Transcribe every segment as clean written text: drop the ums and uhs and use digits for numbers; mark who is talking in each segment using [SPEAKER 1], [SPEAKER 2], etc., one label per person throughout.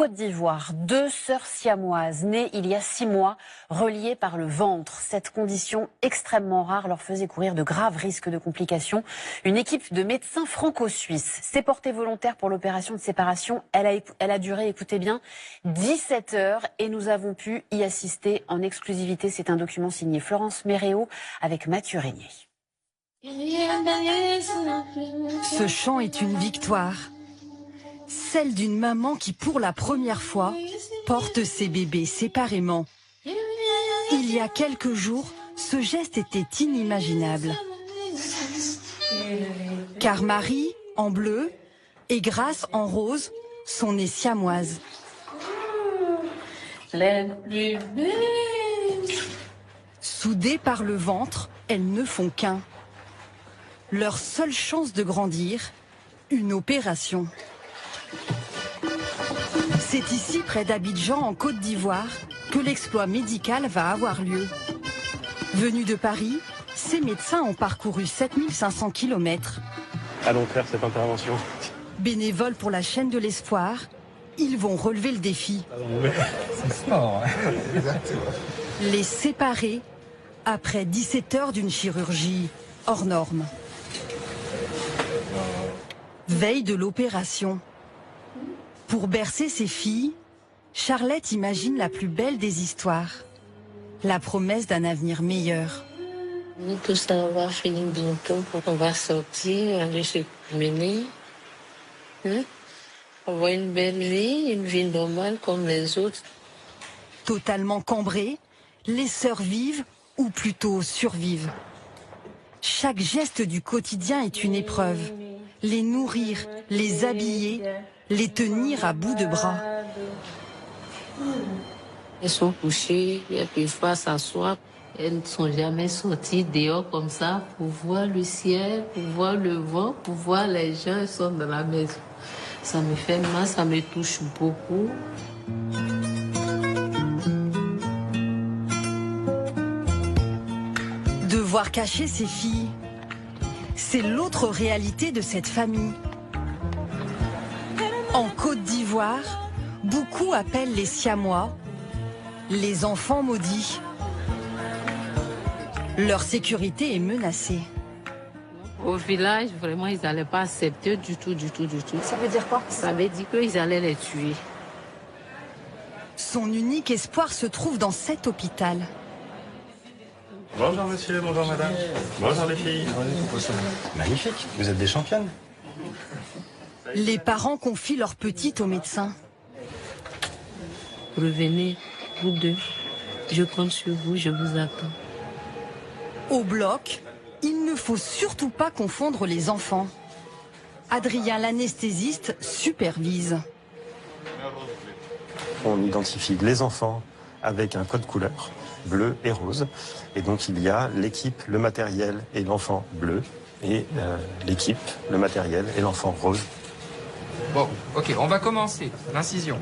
[SPEAKER 1] Côte d'Ivoire, 2 sœurs siamoises nées il y a 6 mois, reliées par le ventre. Cette condition extrêmement rare leur faisait courir de graves risques de complications. Une équipe de médecins franco-suisses s'est portée volontaire pour l'opération de séparation. Elle a duré, écoutez bien, 17 heures et nous avons pu y assister en exclusivité. C'est un document signé Florence Méréo avec Mathieu Régnier.
[SPEAKER 2] Ce chant est une victoire. Celle d'une maman qui, pour la première fois, porte ses bébés séparément. Il y a quelques jours, ce geste était inimaginable. Car Marie, en bleu, et Grâce, en rose, sont nées siamoises. Soudées par le ventre, elles ne font qu'un. Leur seule chance de grandir, une opération. C'est ici, près d'Abidjan, en Côte d'Ivoire, que l'exploit médical va avoir lieu. Venus de Paris, ces médecins ont parcouru 7500 km.
[SPEAKER 3] Allons faire cette intervention.
[SPEAKER 2] Bénévoles pour la chaîne de l'espoir, ils vont relever le défi.
[SPEAKER 4] C'est sport.
[SPEAKER 2] Les séparer après 17 heures d'une chirurgie hors norme. Veille de l'opération. Pour bercer ses filles, Charlotte imagine la plus belle des histoires. La promesse d'un avenir meilleur.
[SPEAKER 5] Tout ça va finir bientôt. On va sortir, aller se promener. Avoir une belle vie, une vie normale comme les autres.
[SPEAKER 2] Totalement cambrées, les sœurs vivent, ou plutôt survivent. Chaque geste du quotidien est une épreuve. Les nourrir, les habiller, les tenir à bout de bras.
[SPEAKER 5] Elles sont couchées, elles peuvent pas s'asseoir. Elles ne sont jamais sorties dehors comme ça pour voir le ciel, pour voir le vent, pour voir les gens. Elles sont dans la maison. Ça me fait mal, ça me touche beaucoup.
[SPEAKER 2] Devoir cacher ses filles, c'est l'autre réalité de cette famille. En Côte d'Ivoire, beaucoup appellent les Siamois les enfants maudits. Leur sécurité est menacée.
[SPEAKER 5] Au village, vraiment, ils n'allaient pas accepter du tout.
[SPEAKER 1] Ça veut dire quoi?
[SPEAKER 5] Ça veut dire qu'ils allaient les tuer.
[SPEAKER 2] Son unique espoir se trouve dans cet hôpital.
[SPEAKER 3] Bonjour monsieur, bonjour madame. Bonjour les filles. Magnifique, vous êtes des championnes.
[SPEAKER 2] Les parents confient leur petite au médecin.
[SPEAKER 5] Revenez, vous deux. Je compte sur vous, je vous attends.
[SPEAKER 2] Au bloc, il ne faut surtout pas confondre les enfants. Adrien, l'anesthésiste, supervise.
[SPEAKER 3] On identifie les enfants avec un code couleur, bleu et rose. Et donc il y a l'équipe, le matériel et l'enfant bleu. Et l'équipe, le matériel et l'enfant rose.
[SPEAKER 4] Bon, ok, on va commencer. L'incision.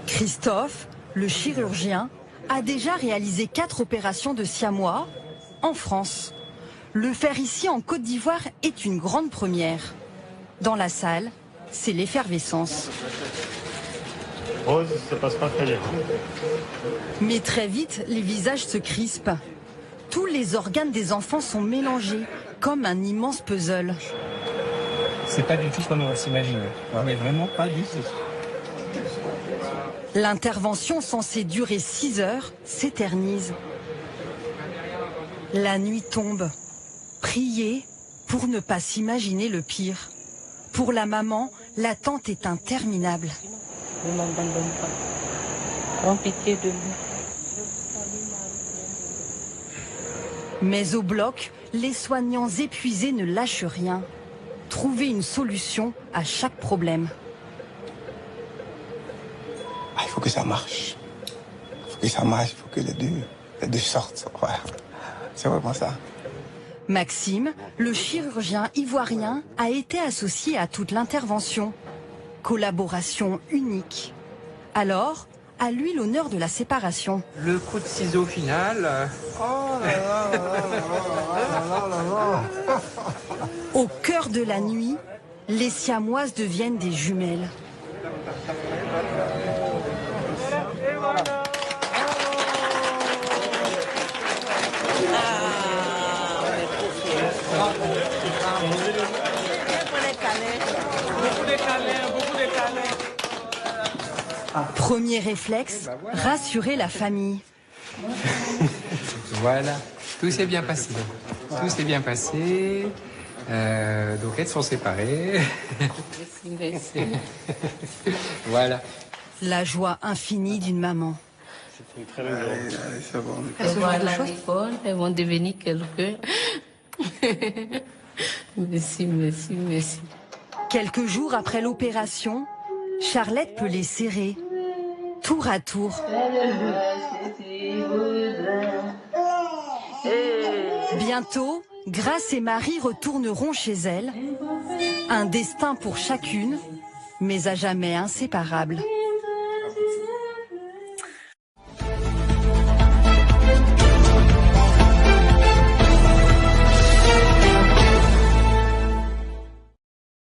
[SPEAKER 2] Christophe, le chirurgien, a déjà réalisé 4 opérations de siamois en France. Le faire ici en Côte d'Ivoire est une grande première. Dans la salle, c'est l'effervescence.
[SPEAKER 3] Rose, ça passe pas très bien.
[SPEAKER 2] Mais très vite, les visages se crispent. Tous les organes des enfants sont mélangés, comme un immense puzzle.
[SPEAKER 4] C'est pas du tout ce qu'on aurait s'imaginer. Mais vraiment pas du tout.
[SPEAKER 2] L'intervention censée durer 6 heures s'éternise. La nuit tombe. Priez pour ne pas s'imaginer le pire. Pour la maman, l'attente est interminable.
[SPEAKER 5] Ne m'abandonne pas. Prends pitié de nous.
[SPEAKER 2] Mais au bloc, les soignants épuisés ne lâchent rien. Trouver une solution à chaque problème.
[SPEAKER 6] Il faut que ça marche. Il faut que ça marche, il faut que les deux sortent. Ouais. C'est vraiment ça.
[SPEAKER 2] Maxime, le chirurgien ivoirien, a été associé à toute l'intervention. Collaboration unique. Alors, à lui l'honneur de la séparation.
[SPEAKER 4] Le coup de ciseau final.
[SPEAKER 2] Au cœur de la nuit, les siamoises deviennent des jumelles. Premier réflexe, rassurer la famille.
[SPEAKER 7] Voilà, tout s'est bien passé. Tout s'est bien passé. Donc elles sont séparées.
[SPEAKER 5] Merci.
[SPEAKER 7] Voilà.
[SPEAKER 2] La joie infinie d'une maman.
[SPEAKER 6] C'est bon.
[SPEAKER 5] Elles vont aller à l'école, elles vont devenir quelqu'un. Merci, merci, merci.
[SPEAKER 2] Quelques jours après l'opération, Charlotte peut les serrer, tour à tour. Bientôt, Grace et Marie retourneront chez elles. Un destin pour chacune, mais à jamais inséparables.